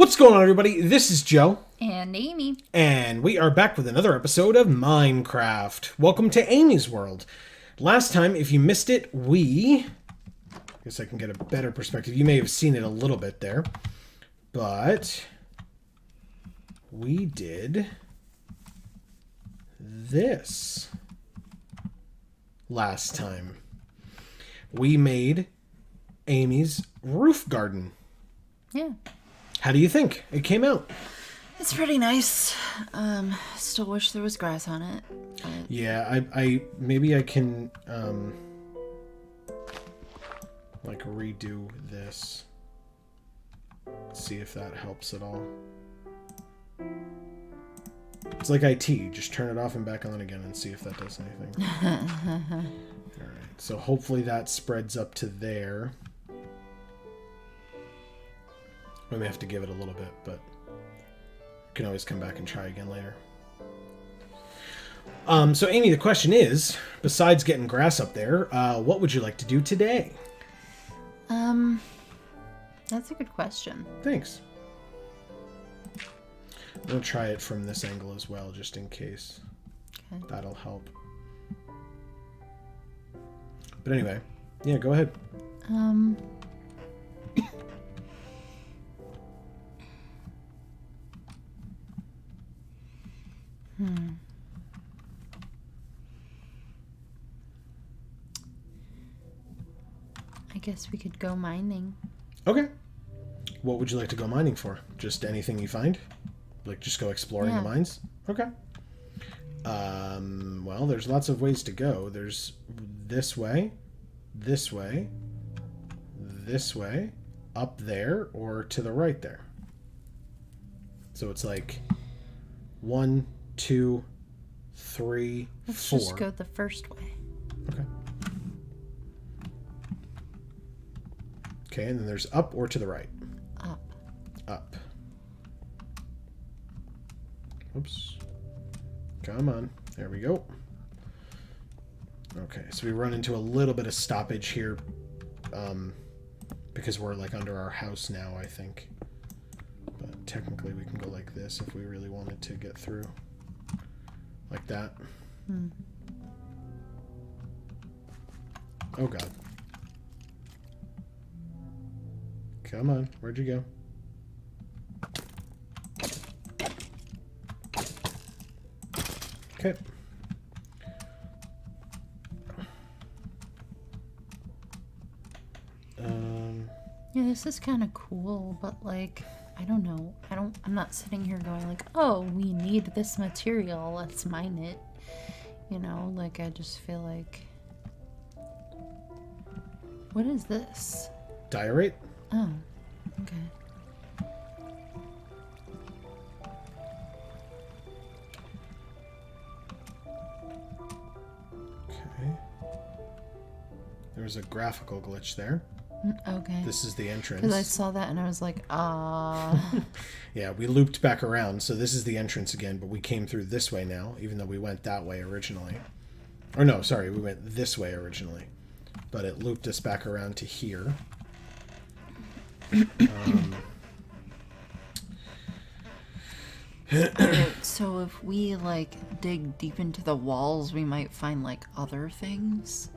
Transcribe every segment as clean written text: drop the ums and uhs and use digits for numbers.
What's going on, everybody? This is Joe. And Amy. And we are back with another episode of Minecraft. Welcome to Amy's World. Last time, if you missed it, I guess I can get a better perspective. You may have seen it a little bit there. But we did this last time. We made Amy's roof garden. Yeah. How do you think it came out? It's pretty nice. Still wish there was grass on it. Yeah, I maybe I can like redo this. See if that helps at all. It's like IT. Just turn it off and back on again and see if that does anything. Alright, so hopefully that spreads up to there. We may have to give it a little bit, but you can always come back and try again later. So Amy, the question is, besides getting grass up there, what would you like to do today? That's a good question. Thanks. I'm going to try it from this angle as well, just in case. Okay. That'll help. But anyway, yeah, go ahead. I guess we could go mining. Okay. What would you like to go mining for? Just anything you find? Like, just go exploring the mines? Okay. Well, there's lots of ways to go. There's this way, this way, this way, up there, or to the right there. So it's like 1, 2, 3, 4. Let's just go the first way. Okay. Okay, and then there's up or to the right? Up. Up. Oops. Come on. There we go. Okay, so we run into a little bit of stoppage here because we're like under our house now, I think. But technically we can go like this if we really wanted to get through. Like that. Oh, God. Come on. Where'd you go? Okay. Yeah, this is kind of cool, but like, I don't know. I'm not sitting here going like, oh, we need this material, let's mine it. You know, like I just feel like, what is this? Diorite? Oh, okay. Okay. There's a graphical glitch there. Okay. This is the entrance. Because I saw that and I was like, ah. Yeah, we looped back around, so this is the entrance again, but we came through this way now, even though we went that way originally. Or no, sorry, we went this way originally. But it looped us back around to here. So if we like dig deep into the walls, we might find like other things.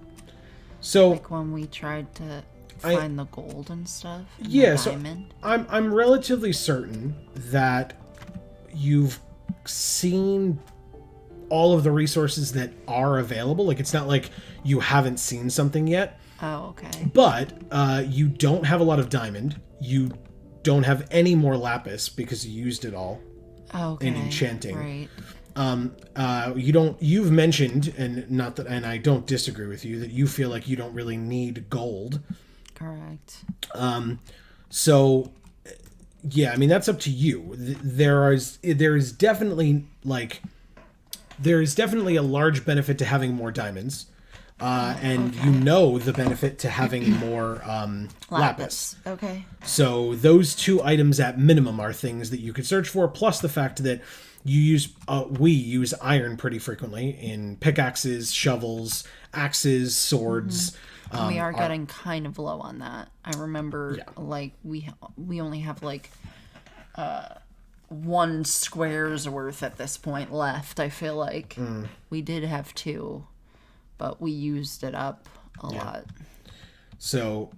So like when we tried to find the gold and stuff. And yeah, the so diamond. I'm relatively certain that you've seen all of the resources that are available. Like, it's not like you haven't seen something yet. Oh, okay. But you don't have a lot of diamond. You don't have any more lapis because you used it all in enchanting. Right. You've mentioned, and I don't disagree with you, that you feel like you don't really need gold. Correct. So yeah, I mean, that's up to you. There is definitely a large benefit to having more diamonds. And you know the benefit to having more lapis. Okay. So those two items at minimum are things that you could search for, plus the fact that we use iron pretty frequently in pickaxes, shovels, axes, swords. We are getting kind of low on that. I remember, like, we only have, like, 1 square's worth at this point left. I feel like we did have 2, but we used it up a lot. So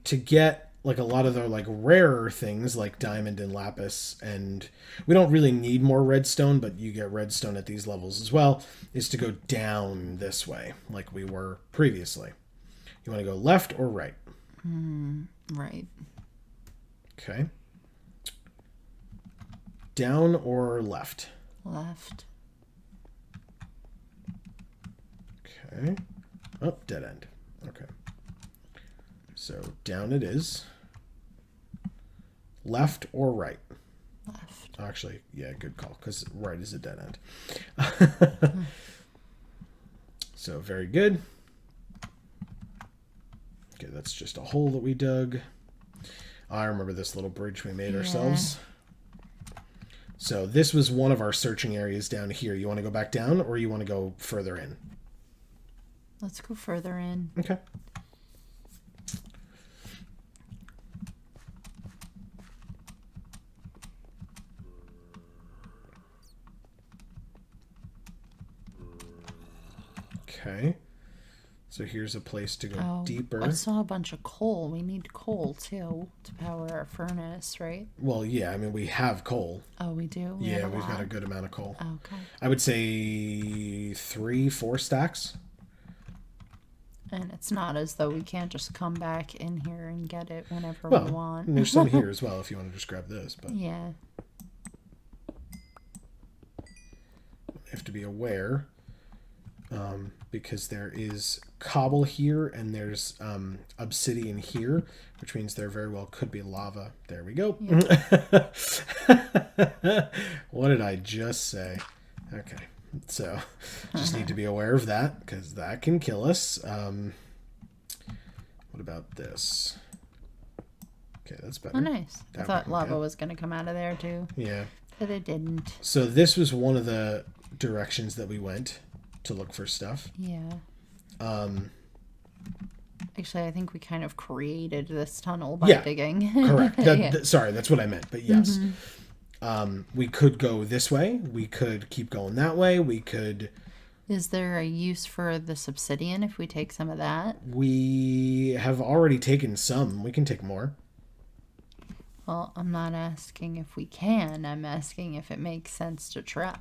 to get like a lot of the like rarer things like diamond and lapis, and we don't really need more redstone, but you get redstone at these levels as well, is to go down this way like we were previously. You want to go left or right? Right. Okay. Down or left? Left. Okay. Oh, dead end. Okay. So down it is. Left or right? Left. Actually, yeah, good call, because right is a dead end. So very good. Okay, that's just a hole that we dug. I remember this little bridge we made ourselves. So this was one of our searching areas down here. You want to go back down, or you want to go further in? Let's go further in. Okay. Okay. So here's a place to go deeper. I saw a bunch of coal. We need coal, too, to power our furnace, right? Well, yeah, I mean, we have coal. Oh, we do? Yeah, we've got a good amount of coal. Okay. I would say 3-4 stacks. And it's not as though we can't just come back in here and get it whenever Well, we want. and there's some here as well if you want to just grab this. But Yeah. you have to be aware because there is cobble here and there's obsidian here, which means there very well could be lava. There we go. Yeah. What did I just say? Okay. So just need to be aware of that because that can kill us. What about this? Okay, that's better. Oh, nice. I thought lava was going to come out of there, too. Yeah. But it didn't. So this was one of the directions that we went to look for stuff. Yeah. Actually, I think we kind of created this tunnel by digging. Correct. Sorry, that's what I meant. But yes. We could go this way. We could keep going that way. We could... Is there a use for this obsidian if we take some of that? We have already taken some. We can take more. Well, I'm not asking if we can. I'm asking if it makes sense to try.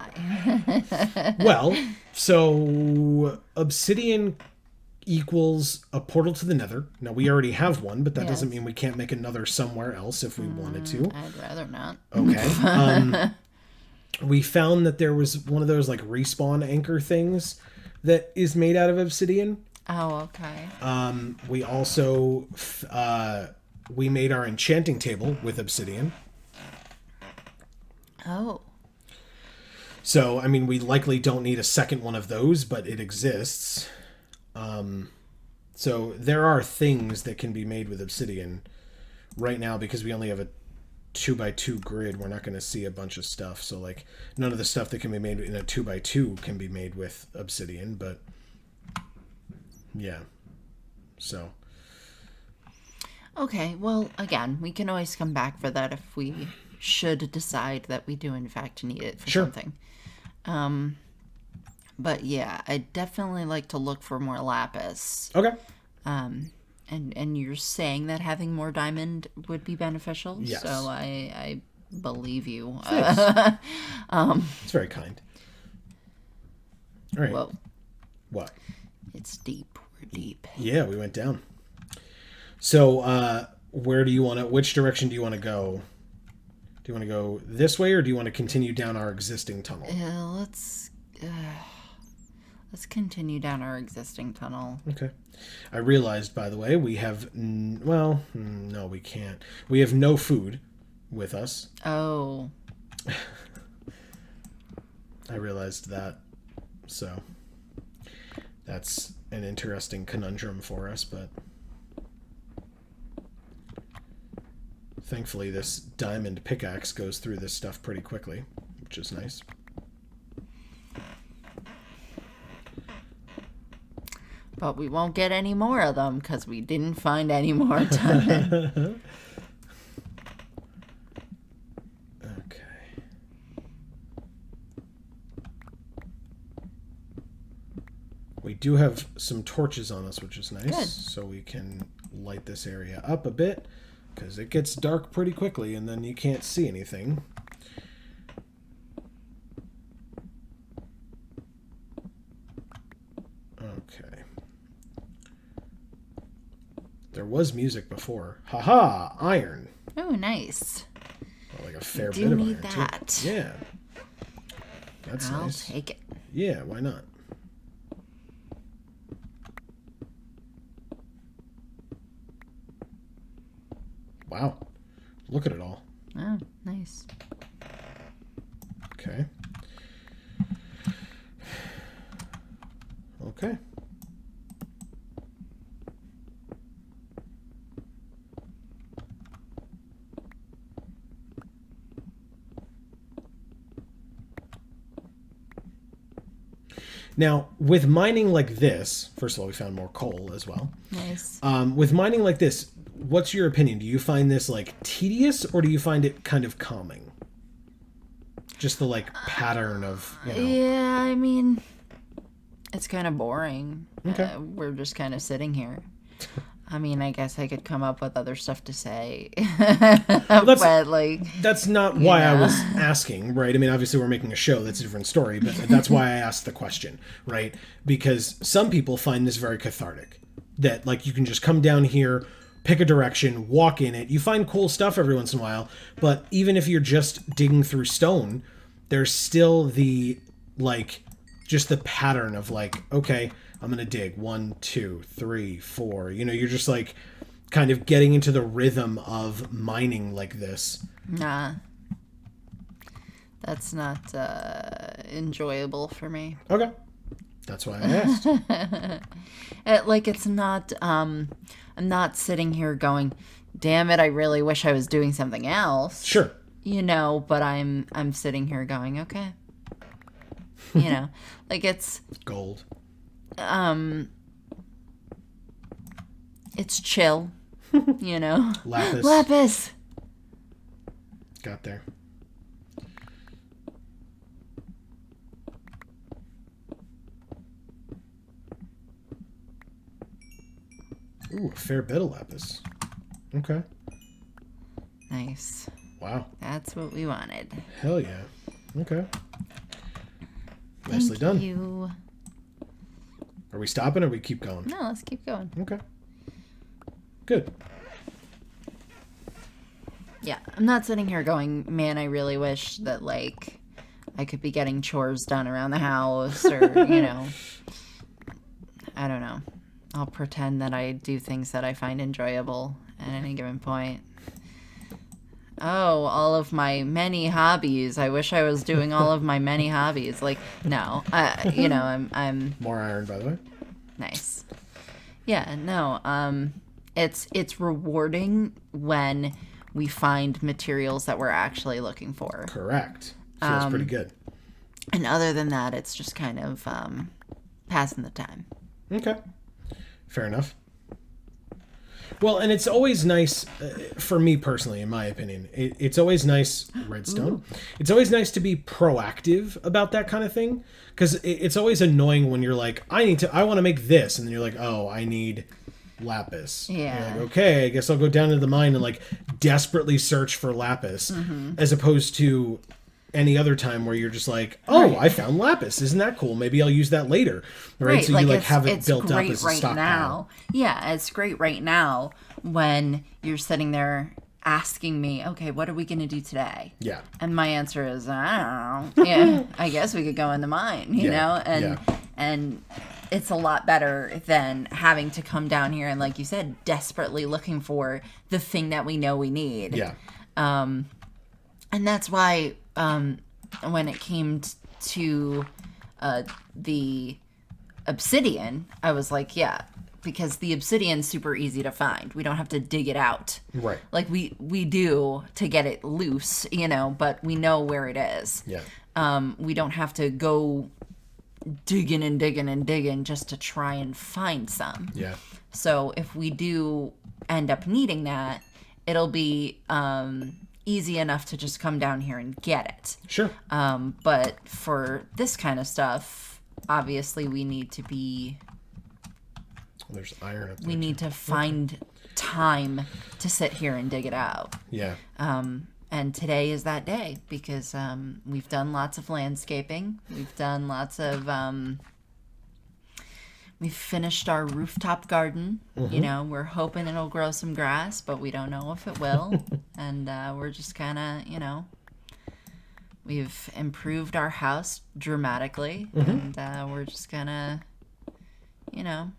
Well, so obsidian equals a portal to the nether. Now, we already have one, but that doesn't mean we can't make another somewhere else if we wanted to. I'd rather not. Okay. We found that there was one of those like respawn anchor things that is made out of obsidian. Oh, okay. We also we made our enchanting table with obsidian. Oh. So, I mean, we likely don't need a second one of those, but it exists. So there are things that can be made with obsidian right now because we only have a 2x2 grid. We're not going to see a bunch of stuff. So, like, none of the stuff that can be made in a 2x2 can be made with obsidian, but yeah. So... Okay, well, again, we can always come back for that if we should decide that we do, in fact, need it for something. But yeah, I'd definitely like to look for more lapis. Okay. And you're saying that having more diamond would be beneficial? Yes. So I believe you. Thanks. It's very kind. All right. Whoa. What? It's deep. We're deep. Yeah, we went down. So, where do you want to... Which direction do you want to go? Do you want to go this way, or do you want to continue down our existing tunnel? Let's continue down our existing tunnel. Okay. I realized, by the way, we have... Well, no, we can't. We have no food with us. Oh. I realized that. So, that's an interesting conundrum for us, but... Thankfully, this diamond pickaxe goes through this stuff pretty quickly, which is nice. But we won't get any more of them because we didn't find any more diamond. do have some torches on us, which is nice. Good. So we can light this area up a bit, because it gets dark pretty quickly, and then you can't see anything. Okay. There was music before. Haha! Iron. Oh, nice. Well, like a fair Do bit of need iron, that. too. Yeah. That's I'll nice. take it. Yeah, why not? Wow. Look at it all. Oh, nice. Okay. Okay. Now, with mining like this, first of all, we found more coal as well. Nice. With mining like this, what's your opinion? Do you find this like tedious, or do you find it kind of calming? Just the like pattern of, you know. Yeah, I mean, it's kind of boring. Okay. We're just kind of sitting here. I mean, I guess I could come up with other stuff to say. But, like... That's not why I know. was asking, right? I mean, obviously we're making a show, that's a different story, but that's why I asked the question, right? Because some people find this very cathartic. That, like, you can just come down here, pick a direction, walk in it. You find cool stuff every once in a while, but even if you're just digging through stone, there's still the, like, just the pattern of, like, okay, I'm going to dig 1, 2, 3, 4. You know, you're just, like, kind of getting into the rhythm of mining like this. Nah. That's not enjoyable for me. Okay. That's why I asked. Like, it's not... I'm not sitting here going, damn it, I really wish I was doing something else. Sure. You know, but I'm sitting here going, okay. You know, like it's Gold. It's chill, you know. Lapis. Lapis. Got there. Ooh, a fair bit of lapis. Okay. Nice. Wow. That's what we wanted. Hell yeah. Okay. Nicely Thank done. you. Are we stopping or we keep going? No, let's keep going. Okay. Good. Yeah, I'm not sitting here going, man, I really wish that, like, I could be getting chores done around the house or, you know, I don't know. I'll pretend that I do things that I find enjoyable at any given point. Oh, all of my many hobbies. I wish I was doing all of my many hobbies. Like, no, you know, I'm More iron, by the way. nice. Yeah, no, it's rewarding when we find materials that we're actually looking for. Correct. Feels pretty good. And other than that, it's just kind of passing the time. Okay. Fair enough. Well, and it's always nice, for me personally, in my opinion, it's always nice, redstone, Ooh. It's always nice to be proactive about that kind of thing, because it's always annoying when you're like, I want to make this, and then you're like, oh, I need lapis. Yeah. You're like, okay, I guess I'll go down to the mine and, like, desperately search for lapis, as opposed to any other time where you're just like, oh, Right. I found lapis. Isn't that cool? Maybe I'll use that later. Right? So you like have it built up as a right stockpile. now. Yeah, it's great right now when you're sitting there asking me, okay, what are we going to do today? Yeah. And my answer is, I don't know. Yeah, I guess we could go in the mine, you know? And it's a lot better than having to come down here and, like you said, desperately looking for the thing that we know we need. Yeah. And that's why when it came to the obsidian, I was like, yeah, because the obsidian's super easy to find. We don't have to dig it out. Right. Like we do to get it loose, you know, but we know where it is. Yeah. We don't have to go digging and digging and digging just to try and find some. Yeah. So if we do end up needing that, it'll be easy enough to just come down here and get it. Sure. But for this kind of stuff, obviously we need to be There's iron up there. We need to find time to sit here and dig it out. Yeah. And today is that day because we've done lots of landscaping. We've done lots of... we've finished our rooftop garden. You know, we're hoping it'll grow some grass, but we don't know if it will. And we're just kind of, you know... We've improved our house dramatically. And we're just gonna, you know...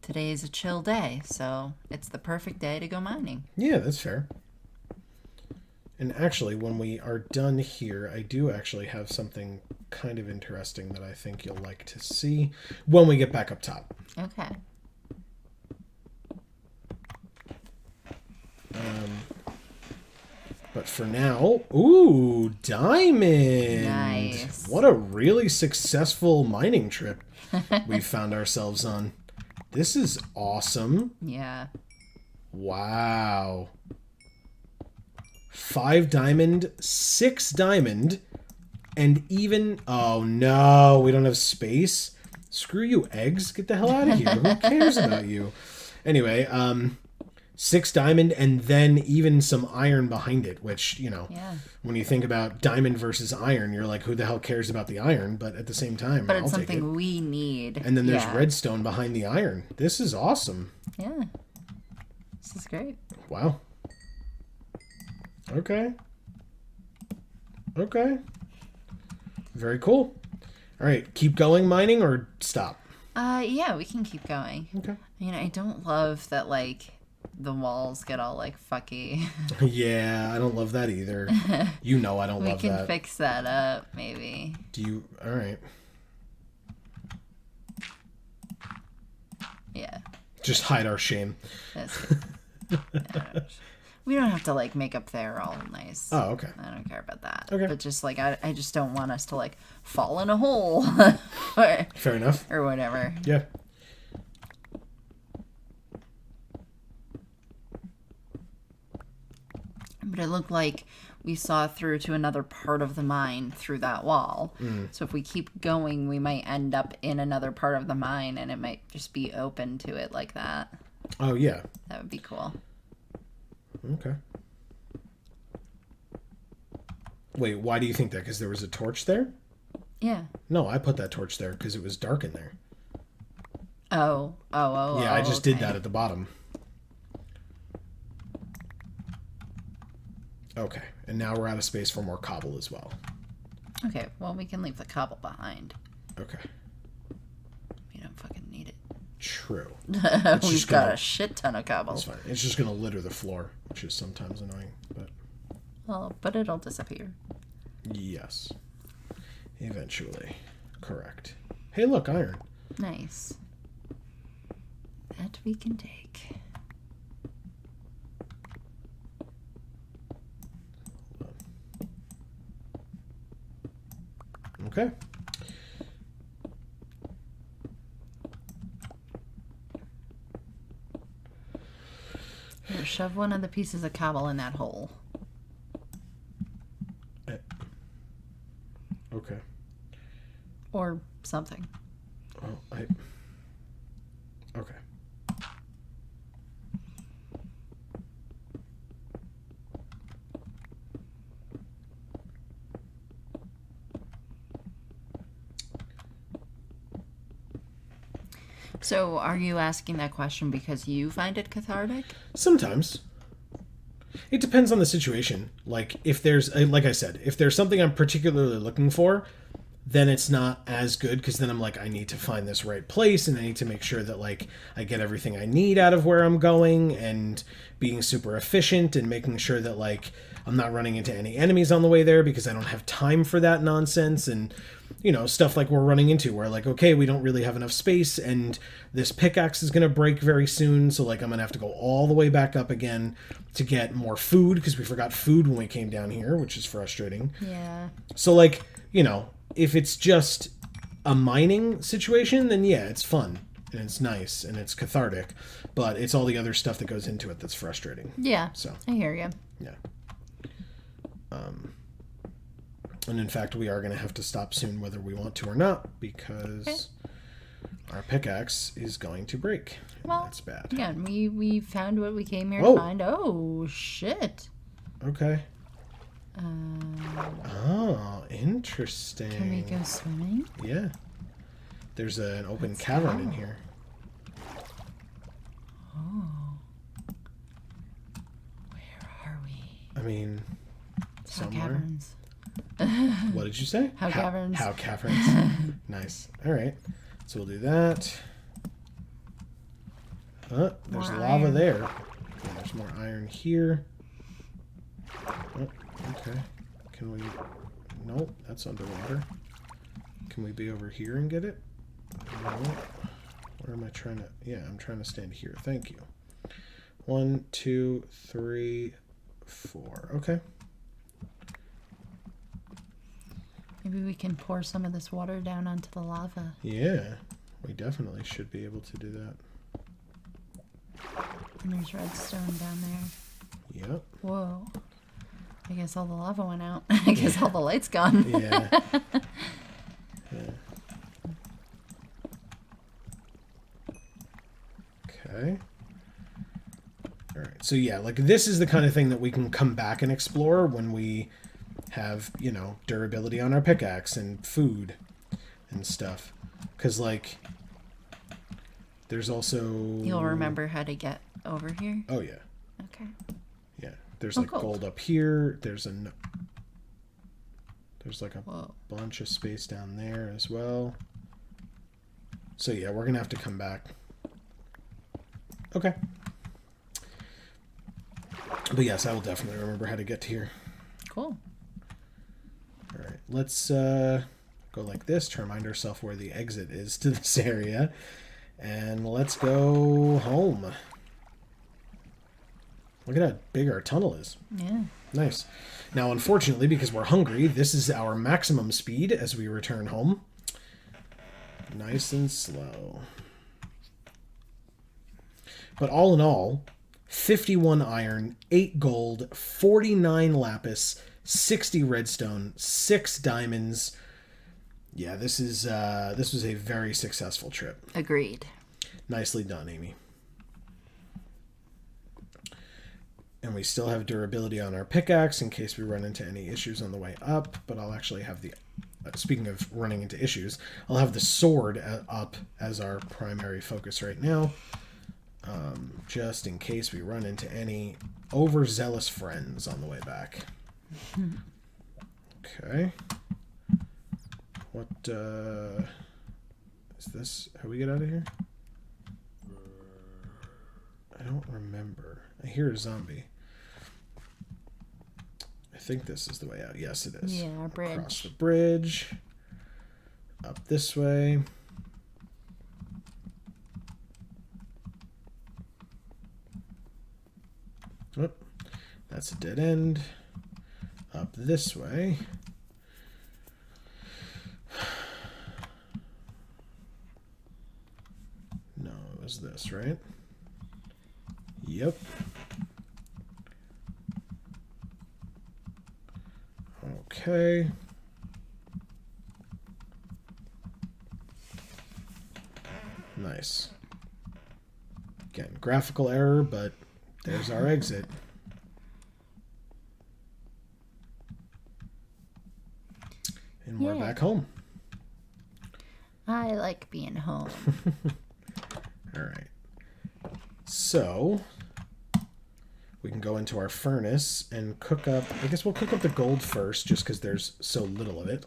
Today is a chill day, so it's the perfect day to go mining. Yeah, that's fair. And actually, when we are done here, I do actually have something kind of interesting that I think you'll like to see when we get back up top. Okay. But for now, ooh, diamond! Nice. What a really successful mining trip we found ourselves on. This is awesome. Yeah. Wow. 5 diamond, 6 diamond, and even... Oh, no, we don't have space. Screw you, eggs. Get the hell out of here. Who cares about you? Anyway, 6 diamond, and then even some iron behind it, which, you know, when you think about diamond versus iron, you're like, who the hell cares about the iron? But at the same time, But I'll it's take something it. we need. And then there's redstone behind the iron. This is awesome. Yeah. This is great. Wow. Okay. Okay. Very cool. All right, keep going mining or stop? Yeah, we can keep going. Okay. I mean, I don't love that, like, the walls get all, like, fucky. Yeah, I don't love that either. You know I don't love We that. can fix that up, maybe. Do you... All right. Yeah. Just hide our shame. That's good. Yeah. We don't have to, like, make up there all nice. Oh, okay. I don't care about that. Okay. But just, like, I just don't want us to, like, fall in a hole. Fair enough. Or whatever. Yeah. But it looked like we saw through to another part of the mine through that wall. So if we keep going, we might end up in another part of the mine, and it might just be open to it like that. Oh, yeah. That would be cool. Okay. Wait, why do you think that? Because there was a torch there? Yeah. No, I put that torch there because it was dark in there. Oh. Yeah, I just did that at the bottom. Okay, and now we're out of space for more cobble as well. Okay, well, we can leave the cobble behind. Okay. We don't fucking need it. True. We've got a shit ton of cobble. That's fine. It's just going to litter the floor, which is sometimes annoying, but... Well, but it'll disappear. Yes. Eventually. Correct. Hey, look, iron. Nice. That we can take. Okay. Here, shove one of the pieces of cobble in that hole. Okay. Or something. Oh, Okay. So, are you asking that question because you find it cathartic? Sometimes. It depends on the situation. Like, if there's, like I said, if there's something I'm particularly looking for, then it's not as good because then I'm like, I need to find this right place and I need to make sure that, like, I get everything I need out of where I'm going and being super efficient and making sure that, like, I'm not running into any enemies on the way there because I don't have time for that nonsense and, you know, stuff like we're running into where, like, okay, we don't really have enough space and this pickaxe is going to break very soon, so, like, I'm going to have to go all the way back up again to get more food because we forgot food when we came down here, which is frustrating. Yeah. So, like, you know, if it's just a mining situation, then yeah, it's fun and it's nice and it's cathartic, but it's all the other stuff that goes into it that's frustrating. Yeah. So I hear you. yeah. And in fact, we are going to have to stop soon whether we want to or not because our pickaxe is going to break. Well, that's bad. Yeah, we found what we came here Oh. to find. Oh, shit. Okay. Oh, interesting. Can we go swimming? Yeah. There's an open Let's cavern go. in here. Oh. Where are we? I mean, How somewhere. caverns. What did you say? How caverns. How caverns. Nice. All right. So we'll do that. There's More lava iron. there. Okay, there's more iron here. Oh, okay. Can we... Nope, that's underwater. Can we be over here and get it? No. Where am I trying to... Yeah, I'm trying to stand here. Thank you. 1, 2, 3, 4. Okay. Maybe we can pour some of this water down onto the lava. Yeah, we definitely should be able to do that. And there's redstone down there. Yep. Whoa. I guess all the lava went out. I guess all the light's gone. Yeah. Yeah. Okay. All right. So yeah, like this is the kind of thing that we can come back and explore when we have, you know, durability on our pickaxe and food and stuff. Because like there's also... You'll remember how to get over here? Oh yeah. Okay. Yeah. There's Oh, like gold. gold up here. There's like a Whoa. bunch of space down there as well. So yeah, we're gonna have to come back. Okay. But yes, I will definitely remember how to get to here. Cool. All right, let's go like this to remind ourselves where the exit is to this area, and let's go home. Look at how big our tunnel is. Yeah. Nice. Now, unfortunately, because we're hungry, this is our maximum speed as we return home. Nice and slow. But all in all, 51 iron, 8 gold, 49 lapis, 60 redstone, 6 diamonds. Yeah, this was a very successful trip. Agreed. Nicely done, Amy. And we still have durability on our pickaxe in case we run into any issues on the way up. But I'll actually have the... speaking of running into issues, I'll have the sword up as our primary focus right now. Just in case we run into any overzealous friends on the way back. Okay. What, is this... How we get out of here? I don't remember. I hear a zombie. I think this is the way out. Yes, it is. Yeah, our bridge. Across the bridge. Up this way. Oh, that's a dead end. Up this way. No, it was this, right? Yep. Okay. Nice. Again, graphical error, but there's our exit. And we're Yeah. back home. I like being home. All right. So we can go into our furnace and cook up. I guess we'll cook up the gold first, just because there's so little of it.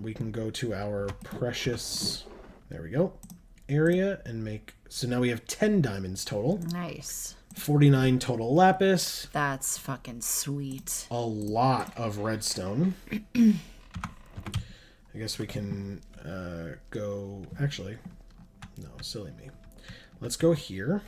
We can go to our precious. There we go. Area and make. So now we have 10 diamonds total. Nice. 49 total lapis. That's fucking sweet. A lot of redstone. I guess we can go... Actually, no, silly me. Let's go here.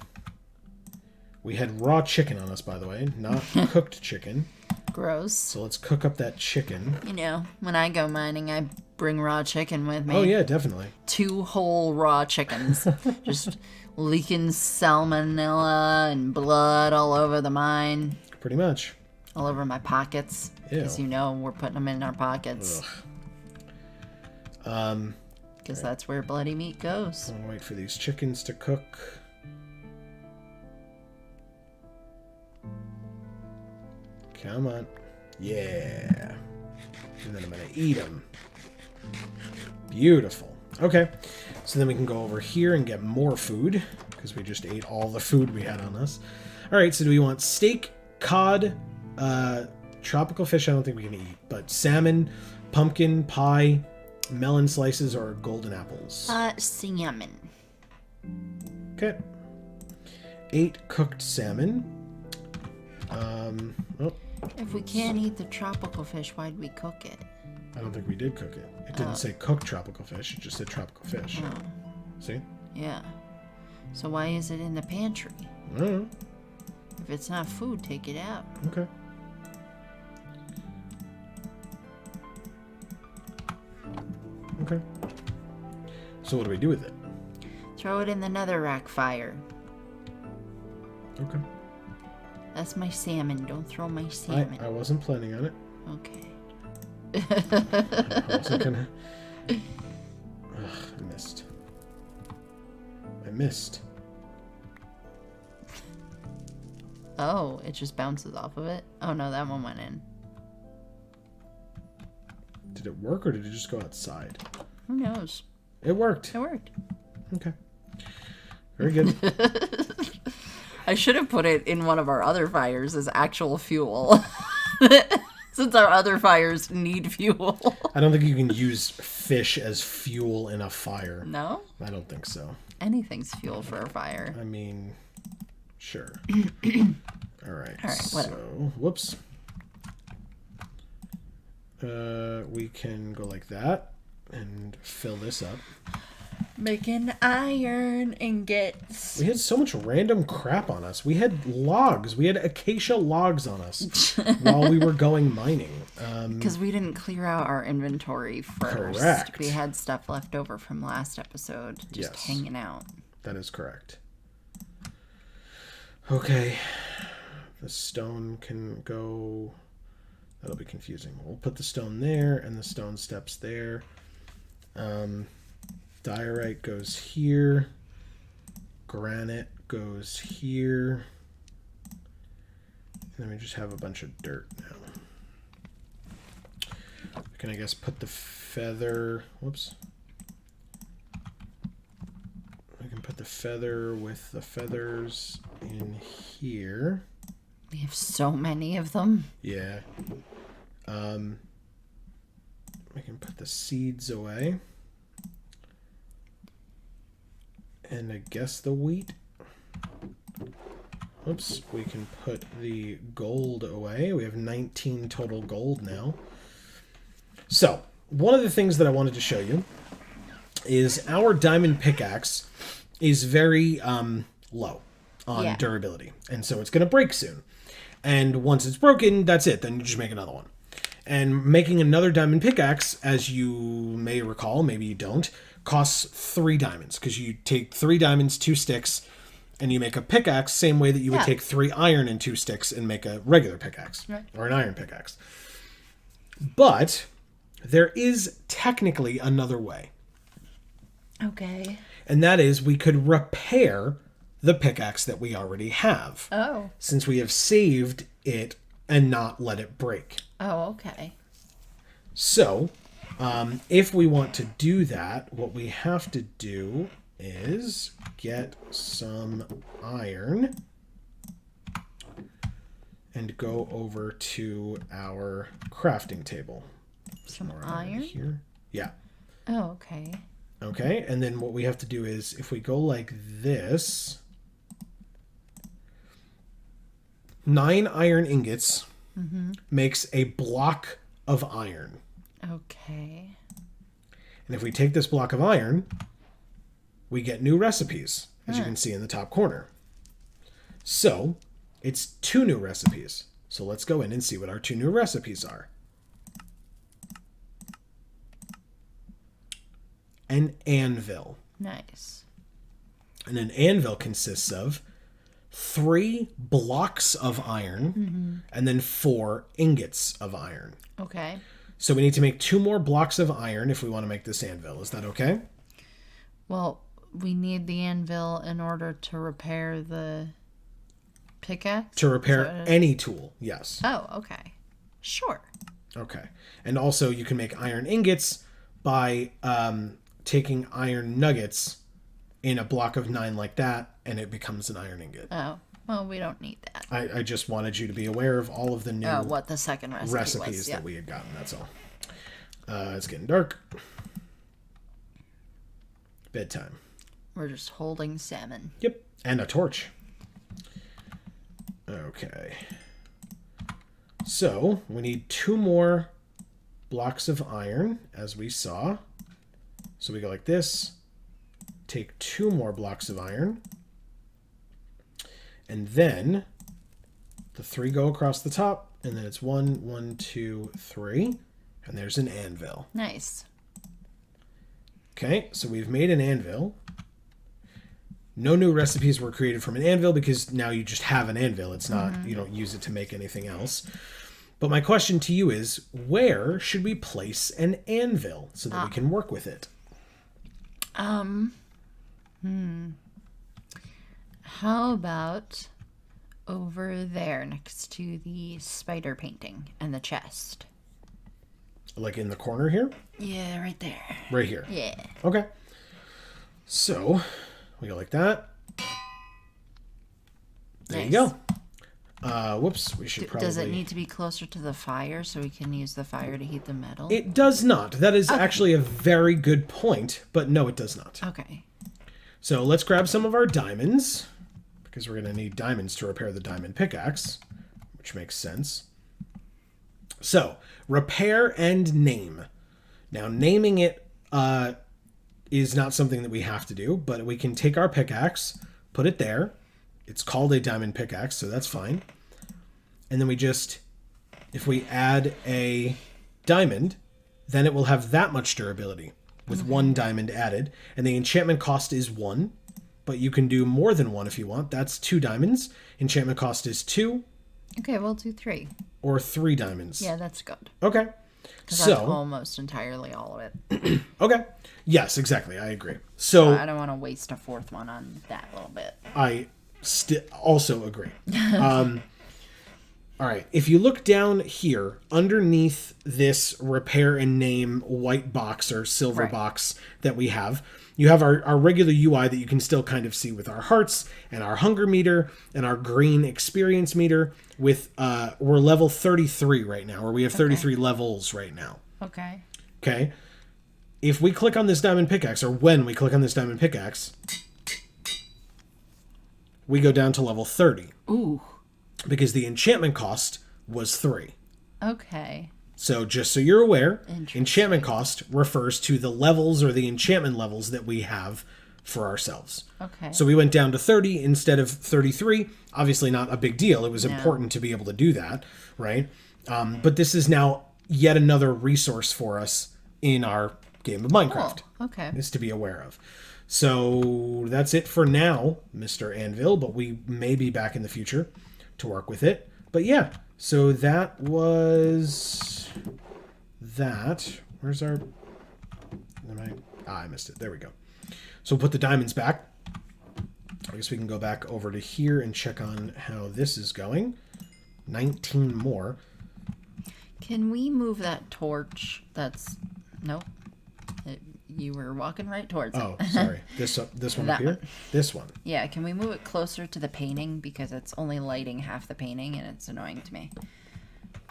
We had raw chicken on us, by the way, not cooked chicken. Gross. So let's cook up that chicken. You know, when I go mining, I bring raw chicken with me. Oh, yeah, definitely. 2 whole raw chickens. Just leaking salmonella and blood all over the mine. Pretty much. All over my pockets. Because Ew. you know we're putting them in our pockets. Ugh. Because that's where bloody meat goes. I'll wait for these chickens to cook. Come on. Yeah. And then I'm going to eat them. Beautiful. Okay. So then we can go over here and get more food, because we just ate all the food we had on us. All right, so do we want steak, cod, tropical fish? I don't think we can eat, but salmon, pumpkin, pie, melon slices, or golden apples? Salmon. Okay. 8 cooked salmon. Oh, If we can't eat the tropical fish, why'd we cook it? I don't think we did cook it. It didn't say cooked tropical fish. It just said tropical fish. Oh. See? Yeah. So why is it in the pantry? I don't know. If it's not food, take it out. Okay. Okay. So what do we do with it? Throw it in the netherrack fire. Okay. That's my salmon. Don't throw my salmon. I wasn't planning on it. Okay. I wasn't gonna... Ugh, I missed. I missed. Oh, it just bounces off of it? Oh no, that one went in. Did it work, or did it just go outside? Who knows? It worked. It worked. Okay. Very good. I should have put it in one of our other fires as actual fuel. Since our other fires need fuel. I don't think you can use fish as fuel in a fire. No? I don't think so. Anything's fuel for a fire. I mean, sure. All right. Whatever. So, whoops. We can go like that and fill this up. Making iron ingots. We had so much random crap on us. We had logs. We had acacia logs on us while we were going mining. Because we didn't clear out our inventory first. Correct. We had stuff left over from last episode just Yes. hanging out. That is correct. Okay. The stone can go... That'll be confusing. We'll put the stone there and the stone steps there. Diorite goes here. Granite goes here. And then we just have a bunch of dirt now. We can, I guess, put the feather... Whoops. We can put the feather with the feathers in here. We have so many of them. Yeah. We can put the seeds away. And I guess the wheat. Oops. We can put the gold away. We have 19 total gold now. So, one of the things that I wanted to show you is our diamond pickaxe is very low on durability. And so it's going to break soon. And once it's broken, that's it. Then you just make another one. And making another diamond pickaxe, as you may recall, maybe you don't, costs 3 diamonds. Because you take 3 diamonds, 2 sticks, and you make a pickaxe, same way that you would take 3 iron and 2 sticks and make a regular pickaxe. Right. Or an iron pickaxe. But there is technically another way. Okay. And that is we could repair the pickaxe that we already have. Oh. Since we have saved it and not let it break. Oh, okay. So, if we want to do that, what we have to do is get some iron and go over to our crafting table. Some iron? Here. Yeah. Oh, okay. Okay, and then what we have to do is, if we go like this, 9 iron ingots makes a block of iron. Okay. And if we take this block of iron, we get new recipes, as you can see in the top corner. So, it's 2 new recipes. So let's go in and see what our 2 new recipes are. An anvil. Nice. And an anvil consists of 3 blocks of iron and then 4 ingots of iron. Okay. So we need to make 2 more blocks of iron if we want to make this anvil. Is that okay? Well, we need the anvil in order to repair the pickaxe? To repair any tool, yes. Oh, okay. Sure. Okay. And also you can make iron ingots by taking iron nuggets in a block of 9 like that, and it becomes an iron ingot. Oh, well, we don't need that. I just wanted you to be aware of all of the new what the second recipes was. that we had gotten, that's all. It's getting dark. Bedtime. We're just holding salmon. Yep. And a torch. Okay. So, we need 2 more blocks of iron, as we saw. So we go like this. Take 2 more blocks of iron. And then the 3 go across the top. And then it's 1, 1, 2, 3. And there's an anvil. Nice. Okay, so we've made an anvil. No new recipes were created from an anvil because now you just have an anvil. It's not, you don't use it to make anything else. But my question to you is, where should we place an anvil so that we can work with it? How about over there next to the spider painting and the chest? Like in the corner here? Yeah, right there. Right here. Yeah. Okay. So, we go like that. There you go. Whoops, we should probably... Does it need to be closer to the fire so we can use the fire to heat the metal? It does not. That is actually a very good point, but no, it does not. Okay. So let's grab some of our diamonds, because we're going to need diamonds to repair the diamond pickaxe, which makes sense. So, repair and name. Now, naming it is not something that we have to do, but we can take our pickaxe, put it there. It's called a diamond pickaxe, so that's fine. And then we just, if we add a diamond, then it will have that much durability with 1 diamond added. And the enchantment cost is 1, but you can do more than 1 if you want. That's 2 diamonds. Enchantment cost is 2. Okay, we'll do 3. Or 3 diamonds. Yeah, that's good. Okay. Because that's almost entirely all of it. Okay. Yes, exactly. I agree. So I don't want to waste a 4th one on that little bit. I also agree. All right. If you look down here, underneath this repair and name white box or silver box that we have, you have our regular UI that you can still kind of see with our hearts and our hunger meter and our green experience meter with, we're level 33 right now, or we have 33 levels right now. Okay. Okay. If we click on this diamond pickaxe, or when we click on this diamond pickaxe, we go down to level 30. Ooh. Because the enchantment cost was 3. Okay. So just so you're aware, enchantment cost refers to the levels or the enchantment levels that we have for ourselves. Okay. So we went down to 30 instead of 33. Obviously not a big deal. It was important to be able to do that, right? But this is now yet another resource for us in our game of Minecraft. Oh, okay. Is to be aware of. So that's it for now, Mr. Anvil, but we may be back in the future to work with it. But yeah, so that was that. Where's our... I missed it. There we go. So we'll put the diamonds back. I guess we can go back over to here and check on how this is going. 19 more. Can we move that torch? Nope. You were walking right towards it. Oh, sorry. This one up here? This one. Yeah, can we move it closer to the painting? Because it's only lighting half the painting and it's annoying to me.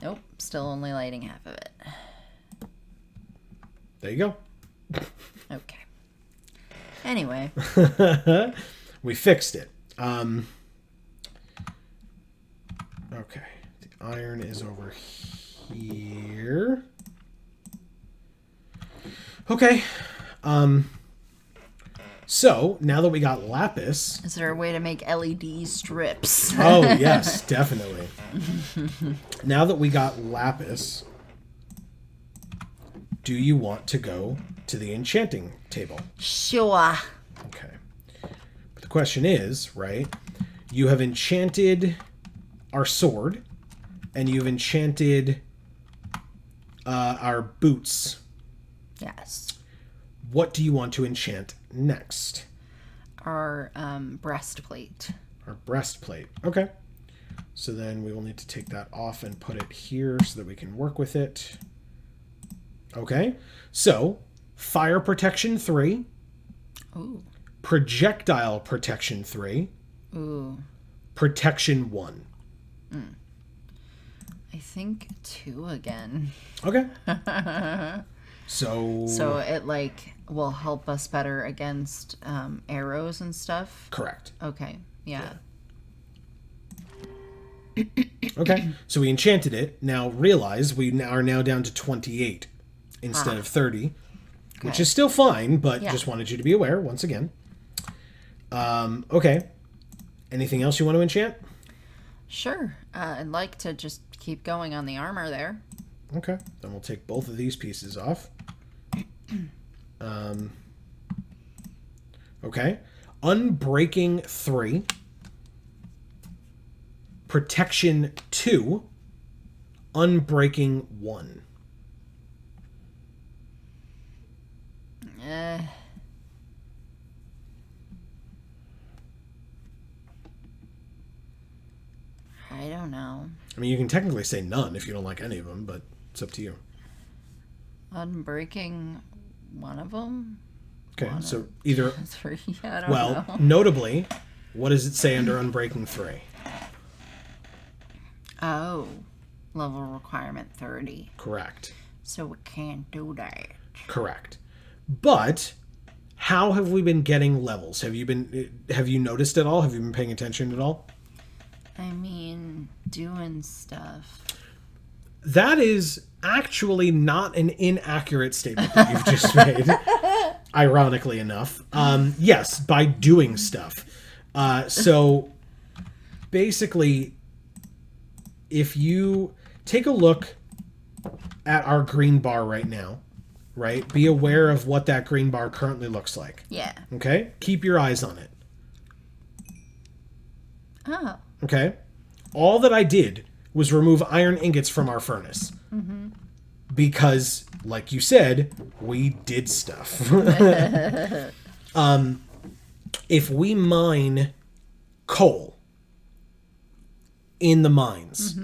Nope, still only lighting half of it. There you go. Okay. Anyway. We fixed it. Okay. The iron is over here. Okay. So, now that we got lapis... Is there a way to make LED strips? Oh, yes, definitely. Now that we got lapis, do you want to go to the enchanting table? Sure. Okay. But the question is, right, you have enchanted our sword, and you've enchanted our boots. Yes. What do you want to enchant next? Our breastplate. Our breastplate. Okay. So then we will need to take that off and put it here so that we can work with it. Okay. So, fire protection 3. Ooh. Projectile protection 3. Ooh. Protection 1. I think 2 again. Okay. So it like will help us better against arrows and stuff. correct. Okay. Yeah. Okay. So we enchanted it. Now realize we are now down to 28 instead of 30, which Okay. is still fine, but Yeah. just wanted you to be aware once again. Okay. Anything else you want to enchant? Sure. I'd like to just keep going on the armor there. Okay. Then we'll take both of these pieces off. Okay. Unbreaking 3. Protection 2. Unbreaking 1. I don't know. I mean, you can technically say none if you don't like any of them, but it's up to you. Unbreaking one of them? Okay, so either... 3? I don't Well, know. notably, what does it say under Unbreaking 3? Oh. Level requirement 30. Correct. So we can't do that. Correct. But how have we been getting levels? Have you noticed at all? Have you been paying attention at all? I mean, doing stuff. That is actually not an inaccurate statement that you've just made, ironically enough. Yes, by doing stuff. So basically, if you take a look at our green bar right now, right? Be aware of what that green bar currently looks like. Yeah. Okay? Keep your eyes on it. Oh. Okay? All that I did was remove iron ingots from our furnace. Mm-hmm. Because, like you said, we did stuff. If we mine coal in the mines,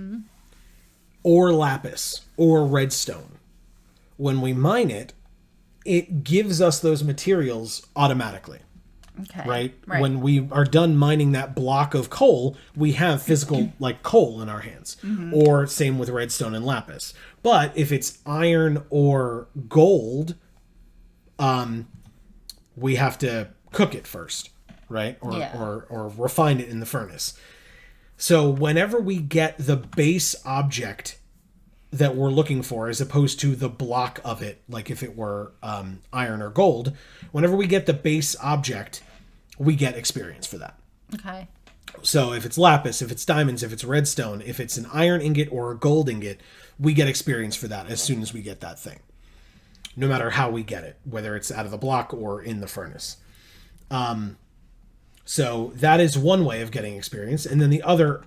or lapis, or redstone, when we mine it, it gives us those materials automatically. Okay. Right? When we are done mining that block of coal, we have physical, like, coal in our hands. Or same with redstone and lapis. But if it's iron or gold, we have to cook it first, right? Or refine it in the furnace. So whenever we get the base object that we're looking for, as opposed to the block of it, like if it were iron or gold, whenever we get the base object, we get experience for that. Okay. So if it's lapis, if it's diamonds, if it's redstone, if it's an iron ingot or a gold ingot, we get experience for that as soon as we get that thing. No matter how we get it, whether it's out of the block or in the furnace. So that is one way of getting experience. And then the other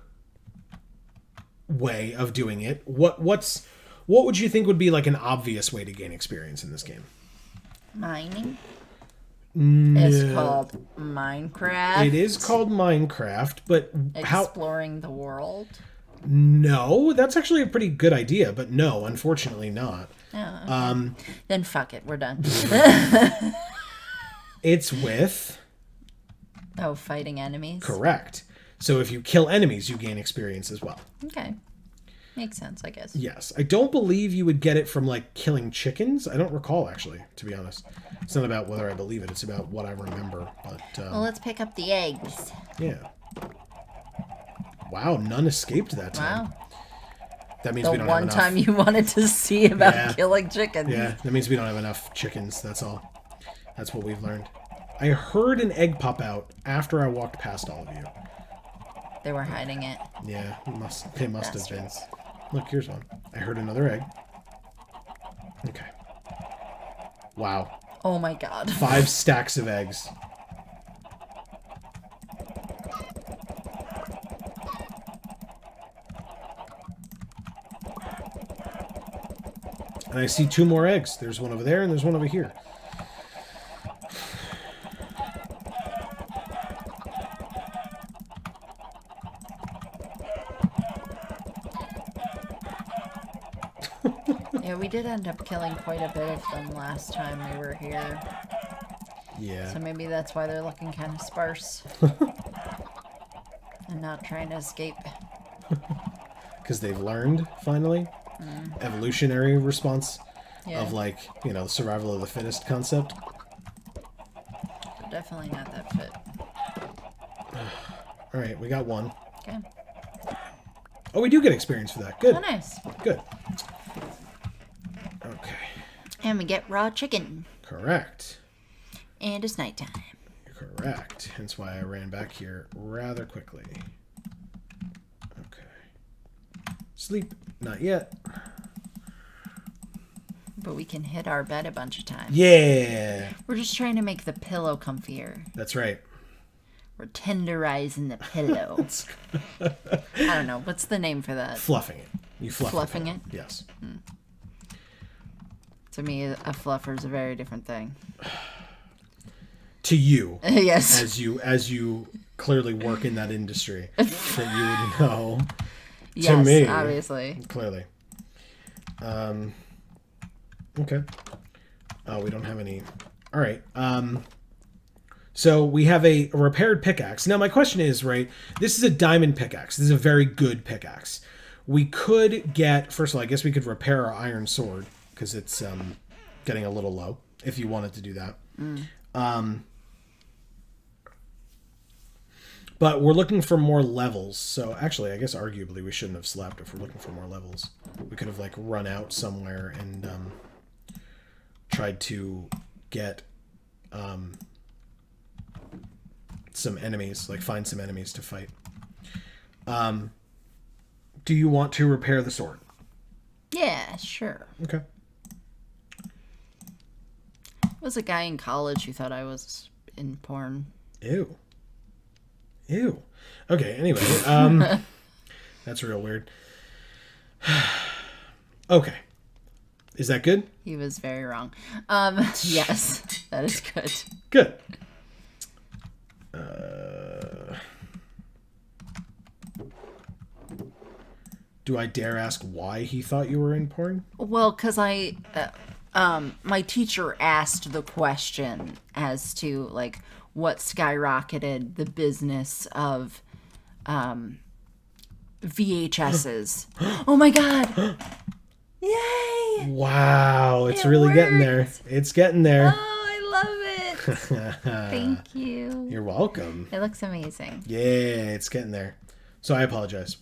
way of doing it, what would you think would be like an obvious way to gain experience in this game? Mining. It's called Minecraft. It is called Minecraft, but Exploring the world. No, that's actually a pretty good idea, but no, unfortunately not. Oh, okay. Then fuck it, we're done. It's with... Oh, fighting enemies? Correct. So if you kill enemies, you gain experience as well. Okay. Makes sense, I guess. Yes. I don't believe you would get it from, like, killing chickens. I don't recall, actually, to be honest. It's not about whether I believe it. It's about what I remember. But well, let's pick up the eggs. Yeah. Wow, none escaped that time. Wow. That means The we don't have one enough. time you wanted to see about Yeah. killing chickens. Yeah, that means we don't have enough chickens. That's all. That's what we've learned. I heard an egg pop out after I walked past all of you. They were hiding it. Yeah, they must have been. Bastards. Look, here's one. I heard another egg. Okay. Wow. Oh my god. 5 stacks of eggs. And I see 2 more eggs. There's one over there and there's one over here. Yeah, we did end up killing quite a bit of them last time we were here. Yeah. So maybe that's why they're looking kind of sparse. And not trying to escape. Because they've learned, finally. Evolutionary response of, like, you know, survival of the fittest concept. But definitely not that fit. Alright, we got one. Okay. Oh, we do get experience for that. Good. Oh, nice. Good. Okay. And we get raw chicken. Correct. And it's nighttime. Correct. Hence why I ran back here rather quickly. Okay. Sleep. Not yet. But we can hit our bed a bunch of times. Yeah. We're just trying to make the pillow comfier. That's right. We're tenderizing the pillow. I don't know. What's the name for that? Fluffing it. You fluff Fluffing the it? pillow. Yes. To me, a fluffer is a very different thing. To you. Yes. As you clearly work in that industry, that you would know. Yes, to me, obviously. Clearly. Okay. Oh, we don't have any. All right. So we have a repaired pickaxe. Now my question is, right, this is a diamond pickaxe. This is a very good pickaxe. We could get, first of all, I guess we could repair our iron sword because it's getting a little low if you wanted to do that. But we're looking for more levels. So actually, I guess arguably we shouldn't have slept if we're looking for more levels. We could have like run out somewhere and tried to get some enemies, like find some enemies to fight. Do you want to repair the sword? Yeah, sure. Okay. There was a guy in college who thought I was in porn. Ew. Ew. Okay, anyway, that's real weird. Okay. Is that good? He was very wrong. Yes, that is good. Good. Do I dare ask why he thought you were in porn? Well, because my teacher asked the question as to, like, what skyrocketed the business of VHSs. Oh my god! Yay! Wow, it's It really getting there. worked. It's getting there. Oh, I love it! Thank you. You're welcome. It looks amazing. Yeah, it's getting there. So I apologize.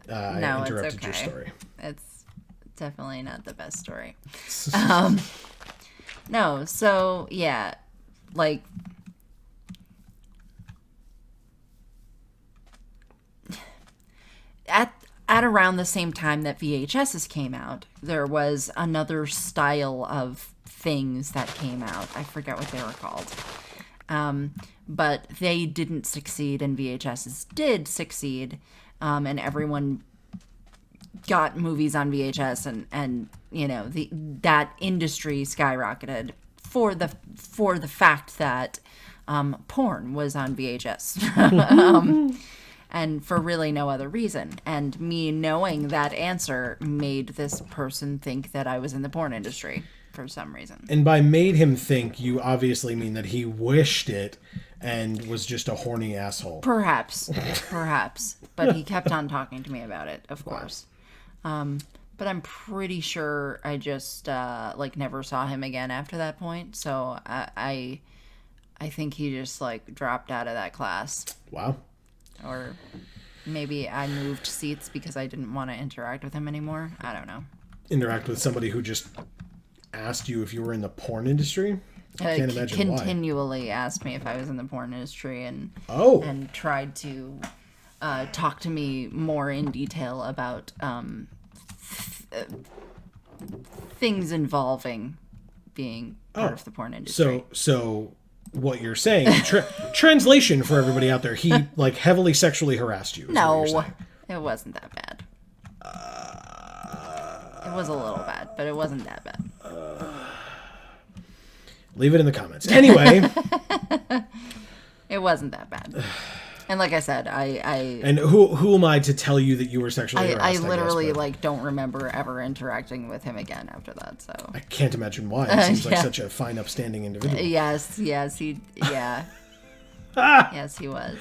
No, I it's interrupted your okay. story. It's definitely not the best story. No, so yeah, like at around the same time that VHSs came out, there was another style of things that came out. I forget what they were called. But they didn't succeed and VHSs did succeed. And everyone got movies on VHS and you know, that industry skyrocketed for the fact that porn was on VHS. And for really no other reason. And me knowing that answer made this person think that I was in the porn industry for some reason. And by made him think, you obviously mean that he wished it and was just a horny asshole. Perhaps. But he kept on talking to me about it, of course. But I'm pretty sure I just, never saw him again after that point. So I think he just, dropped out of that class. Wow. Or maybe I moved seats because I didn't want to interact with him anymore. I don't know. Interact with somebody who just asked you if you were in the porn industry? I can't imagine continually asked me if I was in the porn industry and tried to talk to me more in detail about things involving being part of the porn industry. So what you're saying, translation for everybody out there, he heavily sexually harassed you. No, it wasn't that bad. It was a little bad, but it wasn't that bad. Leave it in the comments. Anyway. It wasn't that bad. And like I said, And who am I to tell you that you were sexually harassed? I literally guess, like don't remember ever interacting with him again after that. So I can't imagine why. He seems like such a fine, upstanding individual. Yes, he yes he was.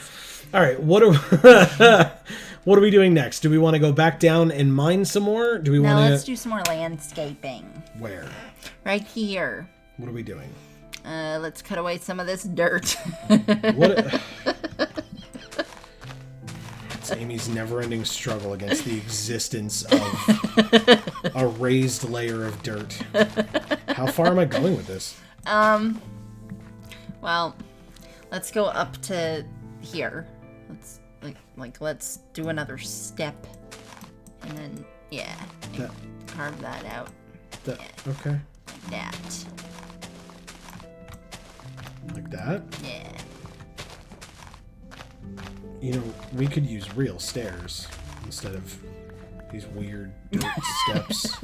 All right, what are we doing next? Do we want to go back down and mine some more? Do we want to? Let's do some more landscaping. Where? Right here. What are we doing? Let's cut away some of this dirt. What? It's Amy's never-ending struggle against the existence of a raised layer of dirt. How far am I going with this? Well, let's go up to here. Let's let's do another step, and then carve that out. Okay. Like that. Like that? Yeah. You know, we could use real stairs instead of these weird dirt steps.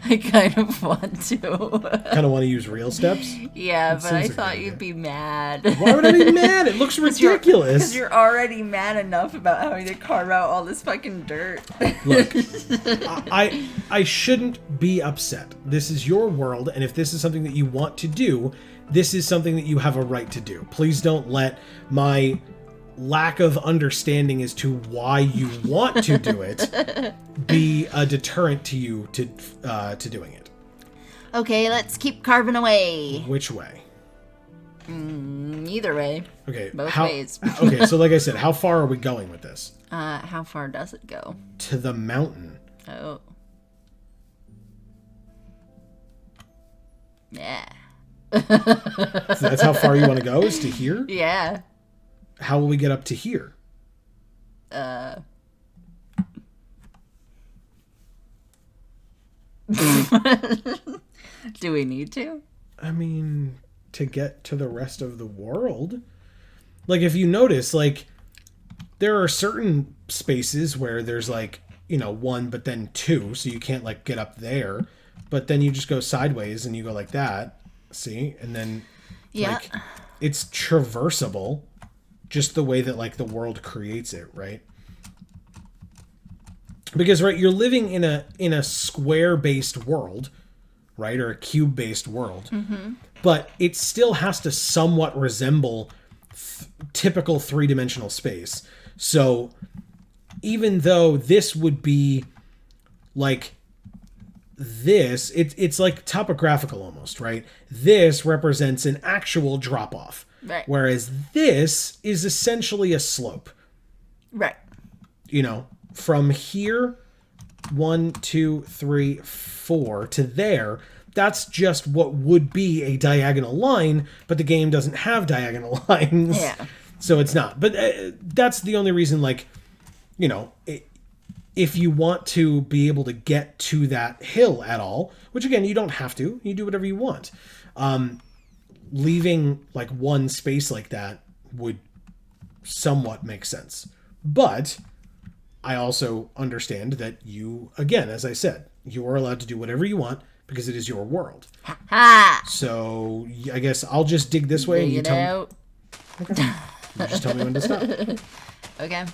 I kind of want to. Kind of want to use real steps? Yeah, but I thought you'd be mad. Why would I be mad? It looks ridiculous. Because you're already mad enough about having to carve out all this fucking dirt. Look, I shouldn't be upset. This is your world, and if this is something that you want to do, this is something that you have a right to do. Please don't let my lack of understanding as to why you want to do it be a deterrent to you to doing it. Okay, let's keep carving away. Which way? Either way. Okay. Both ways. Okay, so like I said, how far are we going with this? How far does it go? To the mountain. Oh. Yeah. So that's how far you want to go, is to here? Yeah. How will we get up to here? Do we need to? I mean, to get to the rest of the world. Like, if you notice, like, there are certain spaces where there's, like, you know, one, but then two, so you can't, like, get up there. But then you just go sideways and you go like that. See? And then, like, it's traversable. Just the way that, like, the world creates it, right? Because, right, you're living in a square-based world, right, or a cube-based world, but it still has to somewhat resemble typical three-dimensional space. So, even though this would be like this, it's like topographical almost, right? This represents an actual drop-off. Right. Whereas this is essentially a slope. Right. You know, from here, 1, 2, 3, 4 to there, that's just what would be a diagonal line, but the game doesn't have diagonal lines. Yeah. So it's not. But that's the only reason, like, you know, if you want to be able to get to that hill at all, which again, you don't have to, you do whatever you want. Leaving like one space like that would somewhat make sense. But I also understand that you, again, as I said, you are allowed to do whatever you want because it is your world. So I guess I'll just dig this way and you tell me. Okay. You just tell me when to stop. Okay.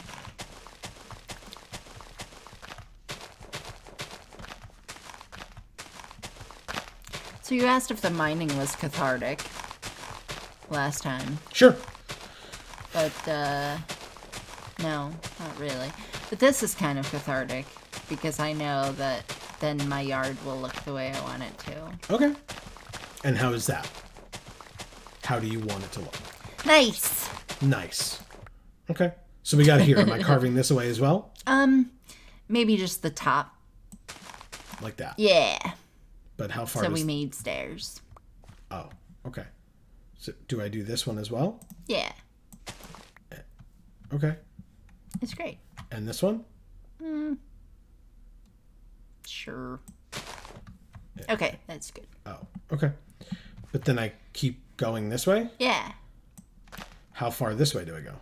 So you asked if the mining was cathartic last time. Sure. But, no, not really. But this is kind of cathartic because I know that then my yard will look the way I want it to. Okay. And how is that? How do you want it to look? Nice. Nice. Okay. So we got here. Am I carving this away as well? Maybe just the top. Like that. Yeah. But how far So we made stairs. Oh, okay. So do I do this one as well? Yeah. Okay. It's great. And this one? Sure. Okay, that's good. Oh, okay. But then I keep going this way? Yeah. How far this way do I go?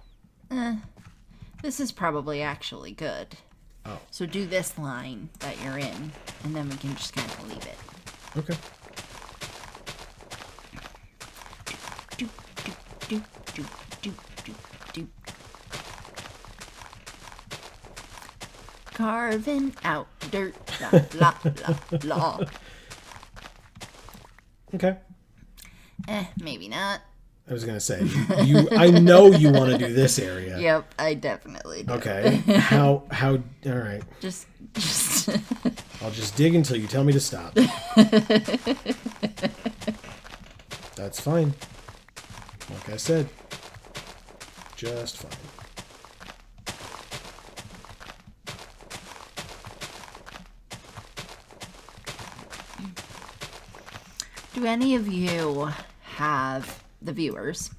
This is probably actually good. Oh. So do this line that you're in, and then we can just kind of leave it. Okay. Doop, doop, doop, doop, doop, doop. Carving out dirt, la, la, la, la. Okay. Maybe not. I was gonna say I know you want to do this area. Yep, I definitely do. Okay. How? All right. Just. I'll just dig until you tell me to stop. That's fine. Like I said, just fine. Do any of you have, the viewers,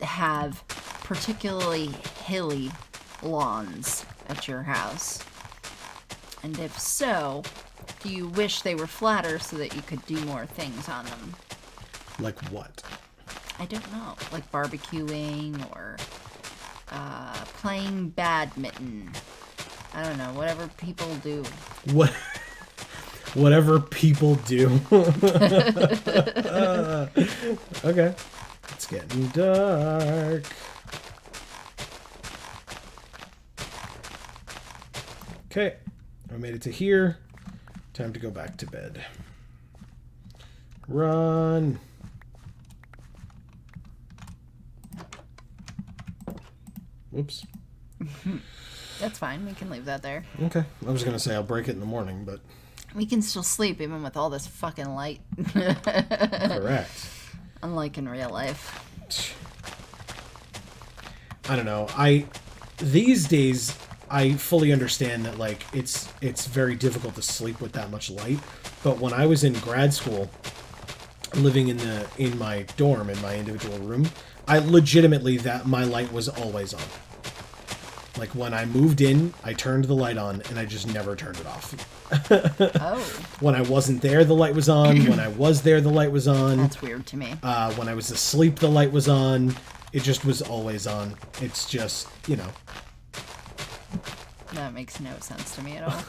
have particularly hilly lawns at your house? And if so, do you wish they were flatter so that you could do more things on them? Like what? I don't know. Like barbecuing or playing badminton. I don't know. Whatever people do. What? Whatever people do. Okay. It's getting dark. Okay. I made it to here. Time to go back to bed. Run. Whoops. That's fine. We can leave that there. Okay. I was going to say I'll break it in the morning, but... We can still sleep even with all this fucking light. Correct. Unlike in real life. I don't know. These days I fully understand that like it's very difficult to sleep with that much light. But when I was in grad school, living in my dorm in my individual room, I legitimately that my light was always on. Like when I moved in, I turned the light on and I just never turned it off. Oh. When I wasn't there, the light was on. When I was there, the light was on. That's weird to me. When I was asleep, the light was on. It just was always on. It's just, you know. That makes no sense to me at all.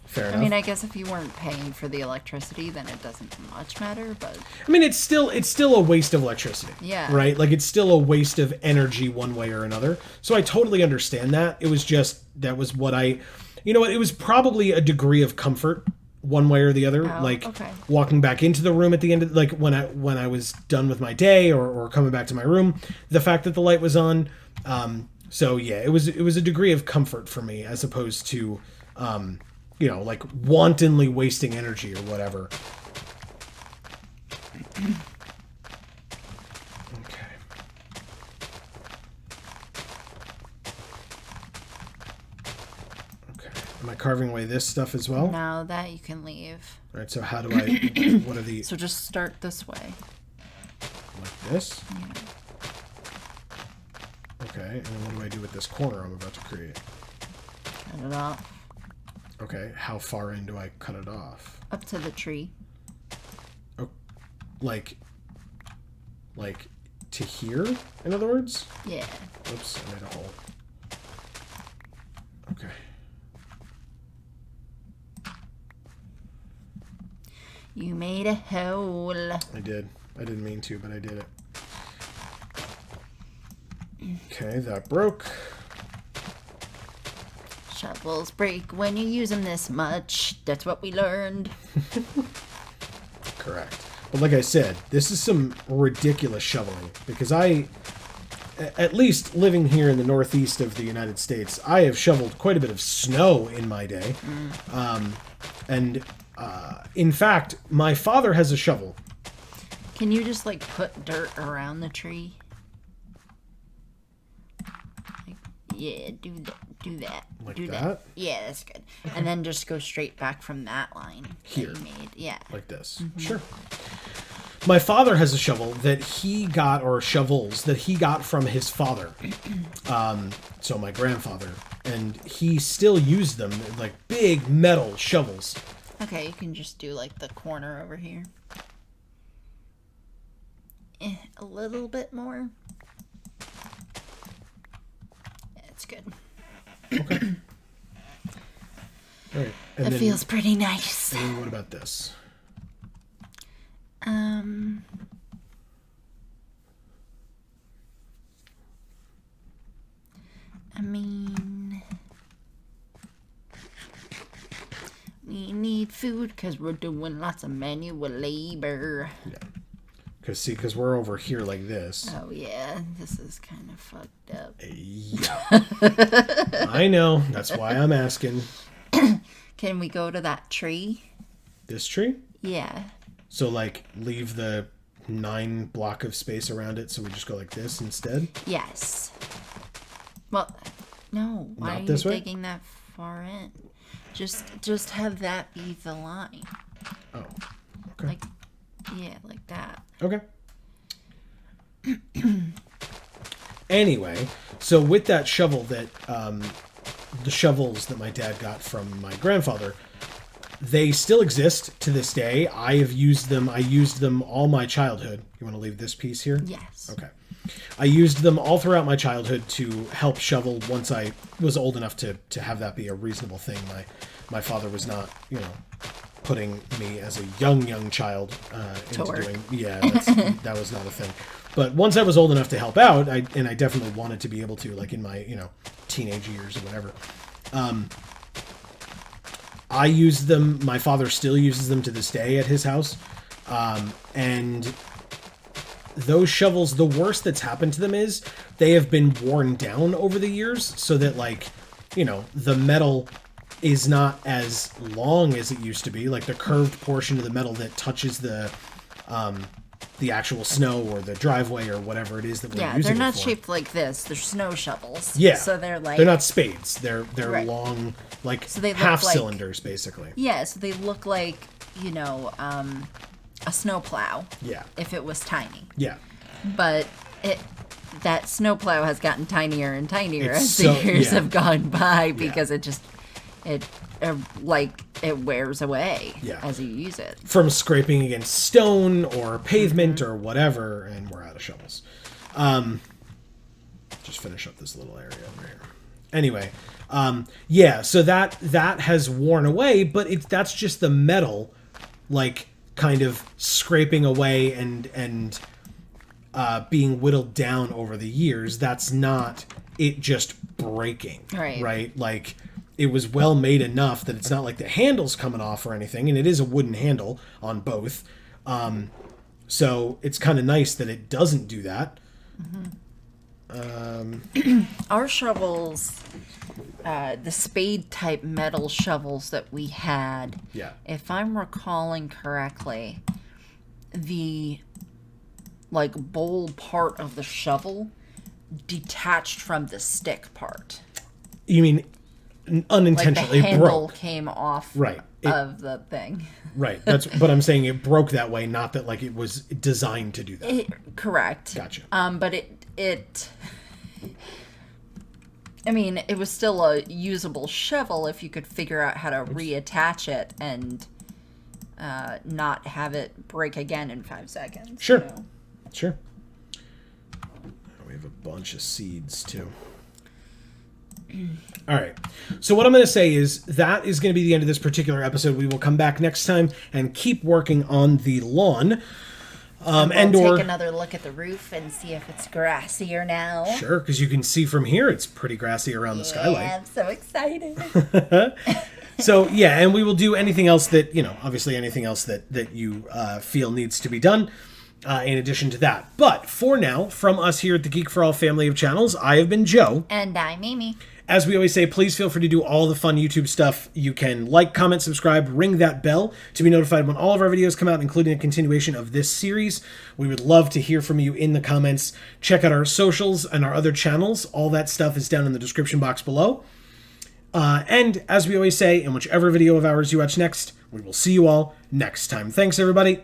Fair I enough. mean, I guess if you weren't paying for the electricity, then it doesn't much matter, but... I mean, it's still a waste of electricity. Yeah. Right? Like, it's still a waste of energy one way or another. So I totally understand that. It was just, that was what I... You know what? It was probably a degree of comfort one way or the other. Oh, like, okay. walking back into the room at the end of... Like, when I was done with my day or coming back to my room, the fact that the light was on... So, yeah, it was a degree of comfort for me as opposed to... you know, like wantonly wasting energy or whatever. Okay. Okay. Am I carving away this stuff as well? Now that you can leave. All right, so how do I... What are the... So just start this way. Like this? Yeah. Okay, and then what do I do with this corner I'm about to create? Cut it off. Okay, how far in do I cut it off? Up to the tree. Oh, like to here, in other words? Yeah. Oops, I made a hole. Okay. You made a hole. I did. I didn't mean to, but I did it. Okay, that broke. Shovels break when you use them this much. That's what we learned. Correct. But like I said, this is some ridiculous shoveling because at least living here in the northeast of the United States, I have shoveled quite a bit of snow in my day. And in fact, my father has a shovel. Can you just like put dirt around the tree? Like, yeah, do that. Like do that? Yeah, that's good. And then just go straight back from that line Here. that you made. Yeah. Like this. Sure. My father has a shovel that he got, or shovels that he got from his father. So my grandfather. And he still used them, like big metal shovels. Okay, you can just do like the corner over here. A little bit more. That's good. Okay. All right. And That then, feels pretty nice. and then what about this? I mean, we need food because we're doing lots of manual labor. Yeah. Because we're over here like this. Oh, yeah. This is kind of fucked up. Yeah. I know. That's why I'm asking. Can we go to that tree? This tree? Yeah. So, like, leave the 9 block of space around it so we just go like this instead? Yes. Well, no. Why Not are this you way? digging that far in? Just have that be the line. Oh. Okay. Like, yeah, like that. Okay. Anyway, so with that shovel that, the shovels that my dad got from my grandfather, they still exist to this day. I used them all my childhood. You want to leave this piece here? Yes. Okay. I used them all throughout my childhood to help shovel once I was old enough to have that be a reasonable thing. My father was not, putting me as a young child into work. doing... Yeah, that was not a thing. But once I was old enough to help out, I definitely wanted to be able to, like in my, teenage years or whatever. I used them. My father still uses them to this day at his house. And those shovels, the worst that's happened to them is they have been worn down over the years so that, like, the metal is not as long as it used to be. Like the curved portion of the metal that touches the actual snow or the driveway or whatever it is that we're using they're not it for. shaped like this. They're snow shovels. Yeah. So they're like... They're not spades. They're Right. long, like So they look half like- cylinders, basically. Yeah, so they look like, a snowplow. Yeah. If it was tiny. Yeah. But that snowplow has gotten tinier and tinier It's as so- the years yeah. have gone by because it wears away Yeah. as you use it. From scraping against stone or pavement or whatever, and we're out of shovels. Just finish up this little area over here. Anyway, so that has worn away, but that's just the metal, like, kind of scraping away and being whittled down over the years. That's not it just breaking. Right? Like, it was well made enough that it's not like the handle's coming off or anything, and it is a wooden handle on both. So it's kind of nice that it doesn't do that. Our shovels, the spade type metal shovels that we had, Yeah. if I'm recalling correctly, the bowl part of the shovel detached from the stick part. You mean Like unintentionally the it handle broke? came off Right. of the thing. Right. But I'm saying it broke that way, not that like it was designed to do that. Correct. Gotcha. But it I mean, it was still a usable shovel if you could figure out how to reattach it and not have it break again in 5 seconds. Sure. Sure. We have a bunch of seeds too. All right. So what I'm going to say is that is going to be the end of this particular episode. We will come back next time and keep working on the lawn. We'll Take take another look at the roof and see if it's grassier now. Sure, because you can see from here it's pretty grassy around the skylight. Yeah, I'm so excited. So, yeah, and we will do anything else that, obviously anything else that you feel needs to be done in addition to that. But for now, from us here at the Geek for All family of channels, I have been Joe. And I'm Amy. As we always say, please feel free to do all the fun YouTube stuff. You can like, comment, subscribe, ring that bell to be notified when all of our videos come out, including a continuation of this series. We would love to hear from you in the comments. Check out our socials and our other channels. All that stuff is down in the description box below. And as we always say, in whichever video of ours you watch next, we will see you all next time. Thanks, everybody.